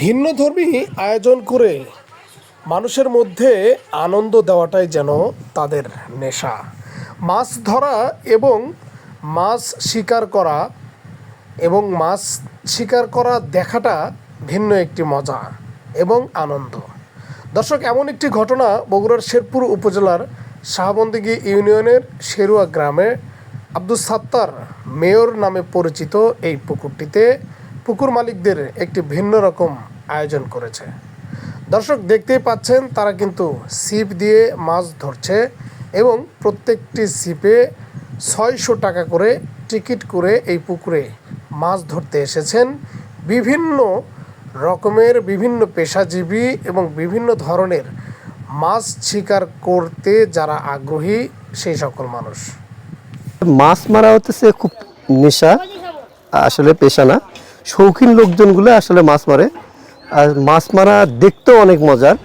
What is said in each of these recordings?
ভিন্নধর্মী আয়োজন করে মানুষের মধ্যে আনন্দ দেওয়াটাই যেন তাদের নেশা। মাছ ধরা এবং মাছ শিকার করা দেখাটা ভিন্ন একটি মজা এবং আনন্দ। দর্শক, এমন একটি ঘটনা বগুড়ার শেরপুর উপজেলার শাহবন্দিগি ইউনিয়নের শেরুয়া গ্রামে আব্দুস সাত্তার মেয়র নামে পরিচিত এই পুকুরটিতে পুকুর মালিকদের একটি ভিন্ন রকম আয়োজন করেছে। দর্শক, দেখতেই পাচ্ছেন তারা কিন্তু ছিপ দিয়ে মাছ ধরছে এবং প্রত্যেকটি ছিপে ৬০০ টাকা করে টিকিট করে এই পুকুরে মাছ ধরতে এসেছেন বিভিন্ন রকমের, বিভিন্ন পেশাজীবী এবং বিভিন্ন ধরনের মাছ শিকার করতে যারা আগ্রহী সেই সকল মানুষ। মাছ মারা হতেছে খুব নেশা, আসলে পেশা না। শৌখিন লোকজনগুলো আসলে মাছ মারে, আর মাছ মারা দেখতেও অনেক মজার।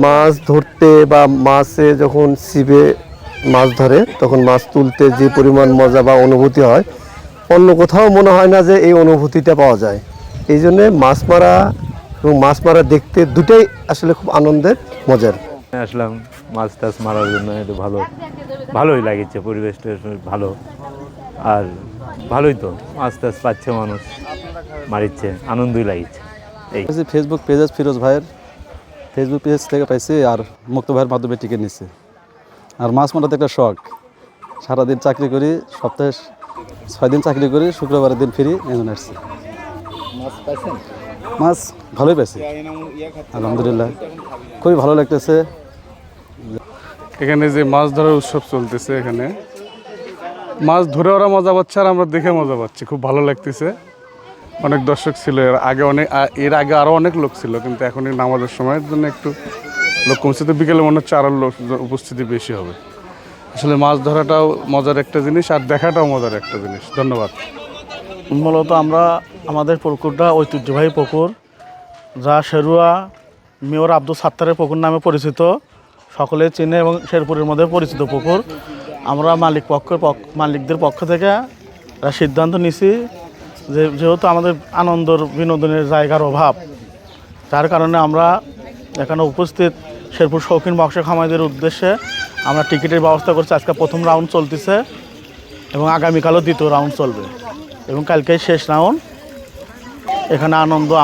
মাছ ধরতে বা মাছে যখন ছিপে মাছ ধরে তখন মাছ তুলতে যে পরিমাণ মজা বা অনুভূতি হয়, অন্য কোথাও মনে হয় না যে এই অনুভূতিটা পাওয়া যায়। এই জন্যে মাছ মারা এবং মাছ মারা দেখতে দুটাই আসলে খুব আনন্দের, মজার। আসলাম মাছ টাছ মারার জন্য, একটু ভালোই লাগছে, পরিবেশটা ভালো, আর ভালোই তো মাছ টাছ পাচ্ছে, মানুষ মারিচ্ছে, আনন্দই লাগছে। এই ফেসবুক পেজ ফিরোজ ভাইয়ের ফেসবুক পেজ থেকে পাইছি, আর মুক্ত ভাইয়ের মাধ্যমে টিকিট নিচ্ছি। আর মাছ মারাতে একটা শখ। সারাদিন চাকরি করি, সপ্তাহে 6 দিন চাকরি করি, শুক্রবারের দিন ফিরি, এখন আসছি। মাছ ভালোই পাইছি, আলহামদুলিল্লাহ, খুবই ভালো লাগতেছে। এখানে যে মাছ ধরার উৎসব চলতেছে, এখানে মাছ ধরে ওরা মজা পাচ্ছে আর আমরা দেখে মজা পাচ্ছি, খুব ভালো লাগতেছে। অনেক দর্শক ছিল এর আগে আরও অনেক লোক ছিল, কিন্তু এখন এই নামাজের সময়ের জন্য একটু লোক কমছে। তো বিকেলে মনে হচ্ছে আরও লোক উপস্থিতি বেশি হবে। আসলে মাছ ধরাটাও মজার একটা জিনিস, আর দেখাটাও মজার একটা জিনিস। ধন্যবাদ। মূলত আমরা আমাদের পুকুরটা ঐতিহ্যবাহী পুকুর, যা শেরুয়া মেয়র আব্দুস সাত্তারের পুকুর নামে পরিচিত, সকলে চেনে এবং শেরপুরের মধ্যে পরিচিত পুকুর। আমরা মালিকদের পক্ষ থেকে সিদ্ধান্ত নিছি যেহেতু আমাদের বিনোদনের জায়গার অভাব, যার কারণে আমরা এখানে উপস্থিত শেরপুর শৌখিন মৎস্য খামারিদের উদ্দেশ্যে আমরা টিকিটের ব্যবস্থা করছি। আজকে প্রথম রাউন্ড চলতেছে এবং আগামীকালও দ্বিতীয় রাউন্ড চলবে এবং কালকে শেষ রাউন্ড। এখানে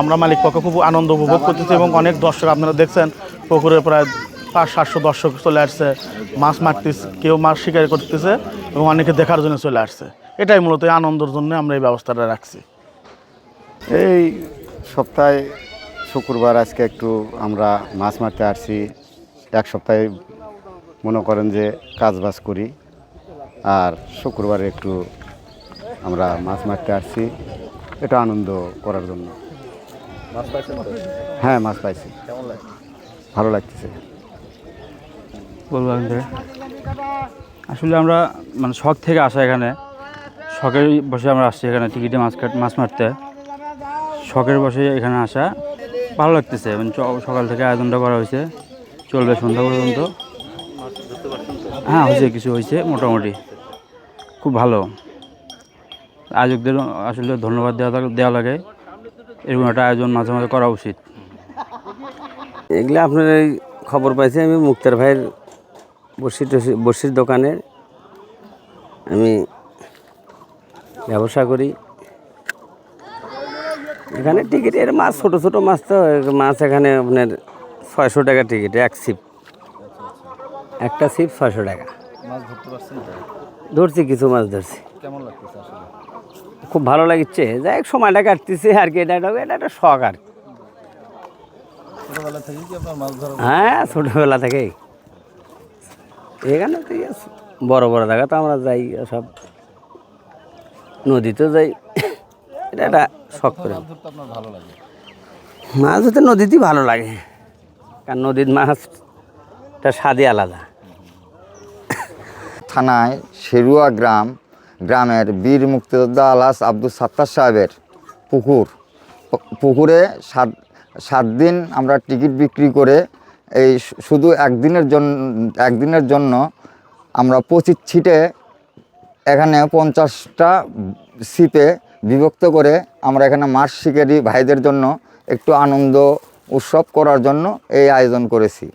আমরা মালিক পক্ষ খুব আনন্দ উপভোগ করতেছি এবং অনেক দর্শক, আপনারা দেখছেন পুকুরে প্রায় 500-700 দর্শক চলে আসছে, মাছ মারতেছে, কেউ মাছ শিকার করতেছে এবং অনেকে দেখার জন্য চলে আসছে। এটাই মূলত আনন্দের জন্য আমরা এই ব্যবস্থাটা রাখছি। এই সপ্তাহে শুক্রবার আজকে একটু আমরা মাছ মারতে আসছি। এক সপ্তাহে মনে করেন যে কাজবাজ করি, আর শুক্রবারে একটু আমরা মাছ মারতে আসছি, এটা আনন্দ করার জন্য। হ্যাঁ, মাছ পাইছি, ভালো লাগতেছে। বলবো আসলে আমরা শখ থেকে আসা, এখানে শখের বসে আমরা আসছি, এখানে টিকিটে মাছ মারতে শখের বসে এখানে আসা, ভালো লাগতেছে। সকাল থেকে আয়োজনটা করা হয়েছে, চলবে সন্ধ্যা পর্যন্ত। হ্যাঁ, কিছু হয়েছে, মোটামুটি খুব ভালো। আয়োজকদের আসলে ধন্যবাদ দেওয়া লাগে, এরকম একটা আয়োজন মাঝে মাঝে করা উচিত। এগুলো আপনার এই খবর পাইছি আমি মুক্তার ভাইয়ের বড়শির দোকানে আমি ব্যবসা করি। এখানে টিকিটের মাছ, ছোটো ছোটো মাছ, তো মাছ এখানে আপনার 600 টাকা টিকিট, একটা ছিপ 600 টাকা। ধরছি, কিছু মাছ ধরছি। খুব ভালো লাগছে, যাই হোক সময়টা কাটতেছে আর কি। এটা একটা শখ আর কি। হ্যাঁ, ছোটোবেলা থেকেই এখানে বড় বড় জায়গা তো আমরা যাই, সব নদীতে যাই, এটা একটা শখ করে। মাছ ধরতে নদীতেই ভালো লাগে, কারণ নদীর মাছটা স্বাদই আলাদা। থানায় শেরুয়া গ্রামের বীর মুক্তিযোদ্ধা আলহাজ আব্দুস সাত্তার সাহেবের পুকুরে 7 দিন আমরা টিকিট বিক্রি করে এই শুধু একদিনের জন্য আমরা 25 ছিটে এখানে 50টা ছিপে বিভক্ত করে আমরা এখানে মাছ শিকারী ভাইদের জন্য একটু আনন্দ উৎসব করার জন্য এই আয়োজন করেছি।